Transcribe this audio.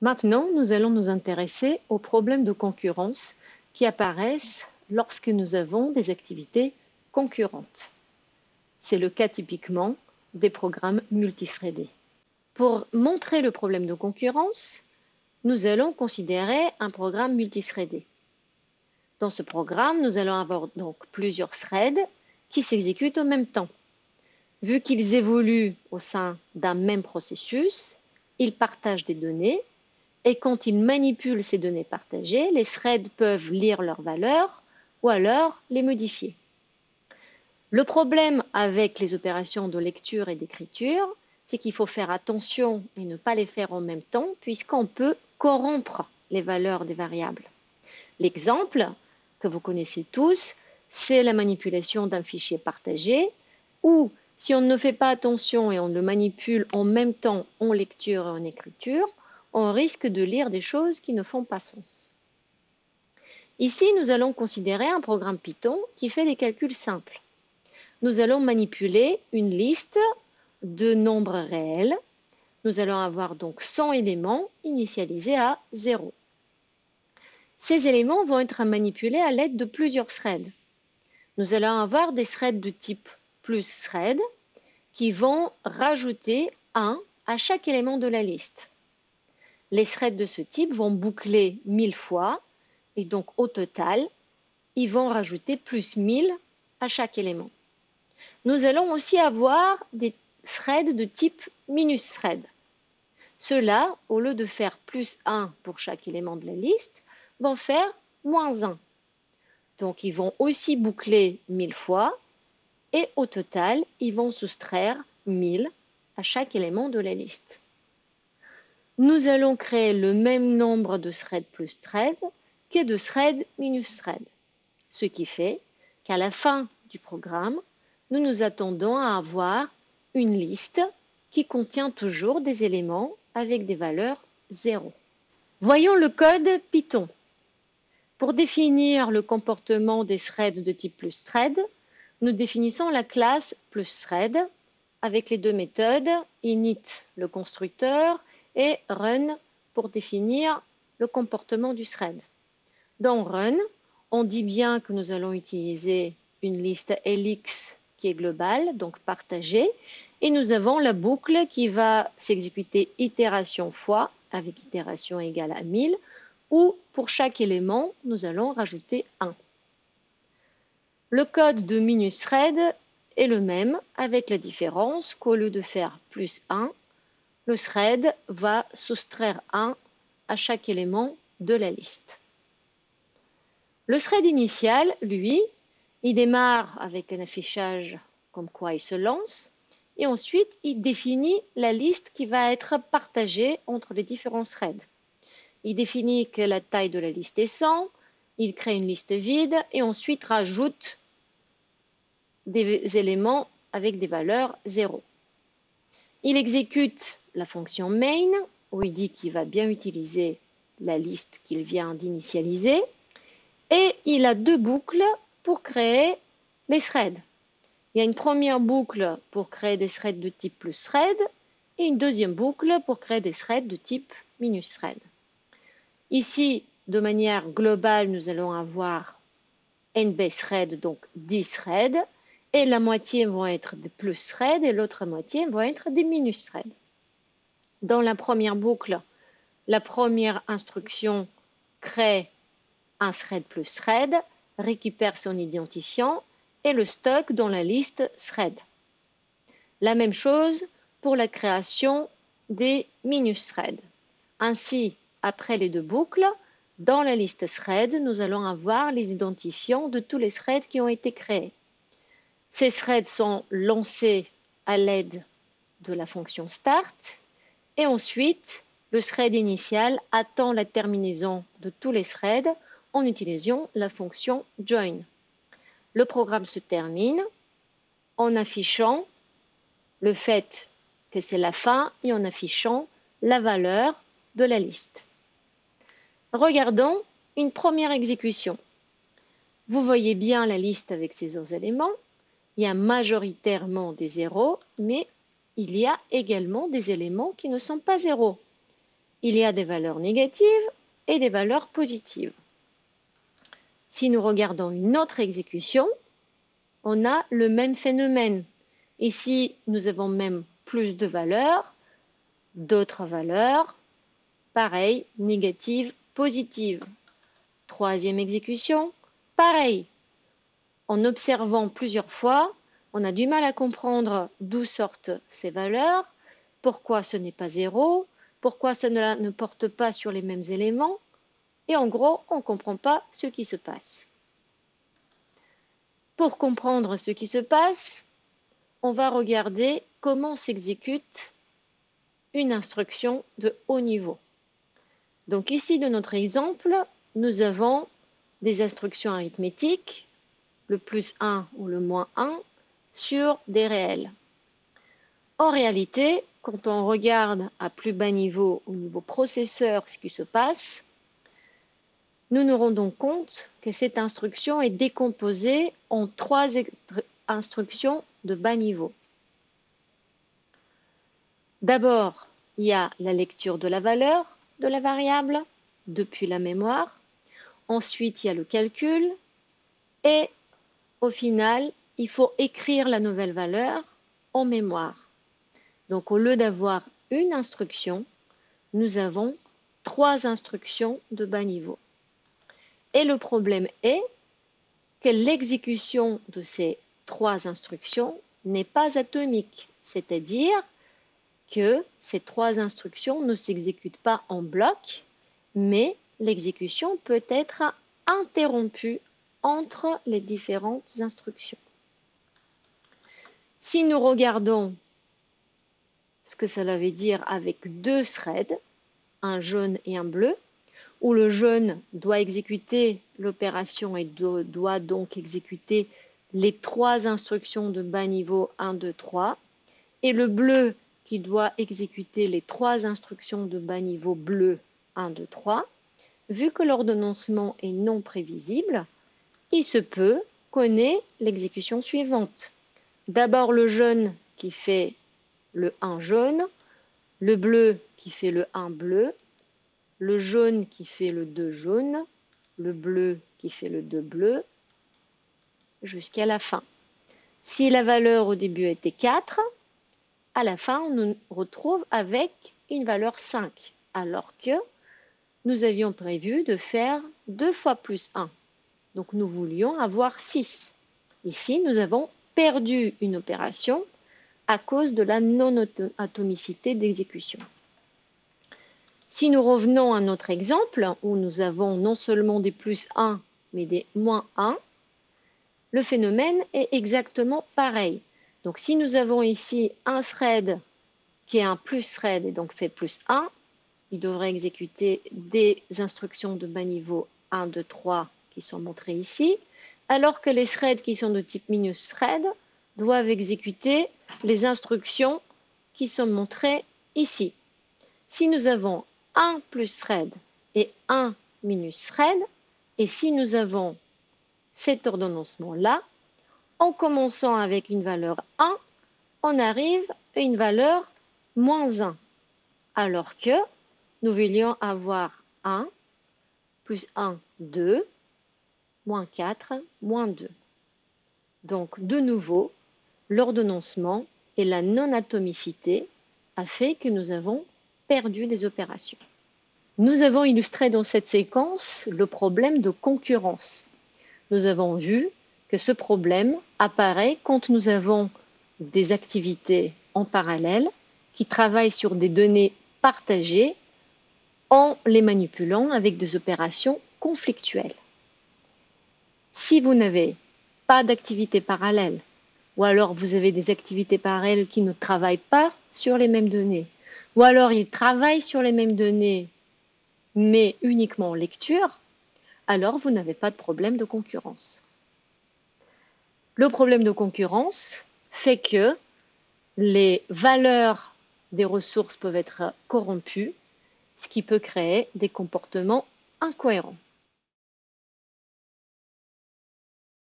Maintenant, nous allons nous intéresser aux problèmes de concurrence qui apparaissent lorsque nous avons des activités concurrentes. C'est le cas typiquement des programmes multithreadés. Pour montrer le problème de concurrence, nous allons considérer un programme multithreadé. Dans ce programme, nous allons avoir donc plusieurs threads qui s'exécutent en même temps. Vu qu'ils évoluent au sein d'un même processus, ils partagent des données et quand ils manipulent ces données partagées, les threads peuvent lire leurs valeurs ou alors les modifier. Le problème avec les opérations de lecture et d'écriture, c'est qu'il faut faire attention et ne pas les faire en même temps puisqu'on peut corrompre les valeurs des variables. L'exemple que vous connaissez tous, c'est la manipulation d'un fichier partagé où si on ne fait pas attention et on le manipule en même temps en lecture et en écriture, on risque de lire des choses qui ne font pas sens. Ici, nous allons considérer un programme Python qui fait des calculs simples. Nous allons manipuler une liste de nombres réels. Nous allons avoir donc 100 éléments initialisés à 0. Ces éléments vont être manipulés à l'aide de plusieurs threads. Nous allons avoir des threads de type +thread qui vont rajouter 1 à chaque élément de la liste. Les threads de ce type vont boucler 1000 fois et donc au total, ils vont rajouter +1000 à chaque élément. Nous allons aussi avoir des threads de type -thread. Ceux-là, au lieu de faire +1 pour chaque élément de la liste, vont faire -1. Donc ils vont aussi boucler 1000 fois et au total, ils vont soustraire 1000 à chaque élément de la liste. Nous allons créer le même nombre de threads +thread que de threads -thread, ce qui fait qu'à la fin du programme, nous nous attendons à avoir une liste qui contient toujours des éléments avec des valeurs 0. Voyons le code Python. Pour définir le comportement des threads de type +thread, nous définissons la classe +thread avec les deux méthodes init, le constructeur, et run pour définir le comportement du thread. Dans run, on dit bien que nous allons utiliser une liste LX qui est globale, donc partagée, et nous avons la boucle qui va s'exécuter itération fois, avec itération égale à 1000, où pour chaque élément, nous allons rajouter 1. Le code de -thread est le même, avec la différence qu'au lieu de faire +1, le thread va soustraire 1 à chaque élément de la liste. Le thread initial, lui, il démarre avec un affichage comme quoi il se lance et ensuite il définit la liste qui va être partagée entre les différents threads. Il définit que la taille de la liste est 100, il crée une liste vide et ensuite rajoute des éléments avec des valeurs 0. Il exécute la fonction main où il dit qu'il va bien utiliser la liste qu'il vient d'initialiser et il a deux boucles pour créer les threads. Il y a une première boucle pour créer des threads de type +thread et une deuxième boucle pour créer des threads de type -thread. Ici, de manière globale, nous allons avoir n-base thread, donc 10 threads, et la moitié vont être des +threads et l'autre moitié vont être des -threads. Dans la première boucle, la première instruction crée un thread +thread, récupère son identifiant et le stocke dans la liste thread. La même chose pour la création des -threads. Ainsi, après les deux boucles, dans la liste thread, nous allons avoir les identifiants de tous les threads qui ont été créés. Ces threads sont lancés à l'aide de la fonction start et ensuite, le thread initial attend la terminaison de tous les threads en utilisant la fonction join. Le programme se termine en affichant le fait que c'est la fin et en affichant la valeur de la liste. Regardons une première exécution. Vous voyez bien la liste avec ses autres éléments. Il y a majoritairement des zéros, mais il y a également des éléments qui ne sont pas zéros. il y a des valeurs négatives et des valeurs positives. Si nous regardons une autre exécution, on a le même phénomène. Ici, nous avons même plus de valeurs, d'autres valeurs, pareil, négatives, positives. Troisième exécution, pareil. En observant plusieurs fois, on a du mal à comprendre d'où sortent ces valeurs, pourquoi ce n'est pas 0, pourquoi ça ne porte pas sur les mêmes éléments, et en gros, on ne comprend pas ce qui se passe. Pour comprendre ce qui se passe, on va regarder comment s'exécute une instruction de haut niveau. Donc ici, dans notre exemple, nous avons des instructions arithmétiques, le plus 1 ou le moins 1, sur des réels. En réalité, quand on regarde à plus bas niveau, au niveau processeur, ce qui se passe, nous nous rendons compte que cette instruction est décomposée en 3 instructions de bas niveau. D'abord, il y a la lecture de la valeur de la variable depuis la mémoire. Ensuite, il y a le calcul. Et au final, il faut écrire la nouvelle valeur en mémoire. Donc, au lieu d'avoir une instruction, nous avons 3 instructions de bas niveau. Et le problème est que l'exécution de ces 3 instructions n'est pas atomique, c'est-à-dire que ces 3 instructions ne s'exécutent pas en bloc, mais l'exécution peut être interrompue entre les différentes instructions. Si nous regardons ce que cela veut dire avec 2 threads, un jaune et un bleu, où le jaune doit exécuter l'opération et doit donc exécuter les 3 instructions de bas niveau 1, 2, 3, et le bleu qui doit exécuter les 3 instructions de bas niveau bleu 1, 2, 3, vu que l'ordonnancement est non prévisible, il se peut qu'on ait l'exécution suivante. D'abord le jaune qui fait le 1 jaune, le bleu qui fait le 1 bleu, le jaune qui fait le 2 jaune, le bleu qui fait le 2 bleu, jusqu'à la fin. Si la valeur au début était 4, à la fin, on nous retrouve avec une valeur 5, alors que nous avions prévu de faire 2 fois plus 1. Donc nous voulions avoir 6. Ici, nous avons perdu une opération à cause de la non-atomicité d'exécution. Si nous revenons à notre exemple, où nous avons non seulement des plus 1, mais des moins 1, le phénomène est exactement pareil. Donc si nous avons ici un thread qui est un plus thread et donc fait plus 1, il devrait exécuter des instructions de bas niveau 1, 2, 3 qui sont montrées ici, alors que les threads qui sont de type minus thread doivent exécuter les instructions qui sont montrées ici. Si nous avons un plus thread et un minus thread, et si nous avons cet ordonnancement-là, en commençant avec une valeur 1, on arrive à une valeur moins 1, alors que nous voulions avoir 1, plus 1, 2, moins 4, moins 2. Donc, de nouveau, l'ordonnancement et la non-atomicité a fait que nous avons perdu des opérations. Nous avons illustré dans cette séquence le problème de concurrence. Nous avons vu que ce problème apparaît quand nous avons des activités en parallèle qui travaillent sur des données partagées en les manipulant avec des opérations conflictuelles. Si vous n'avez pas d'activité parallèle, ou alors vous avez des activités parallèles qui ne travaillent pas sur les mêmes données, ou alors ils travaillent sur les mêmes données, mais uniquement en lecture, alors vous n'avez pas de problème de concurrence. Le problème de concurrence fait que les valeurs des ressources peuvent être corrompues, ce qui peut créer des comportements incohérents.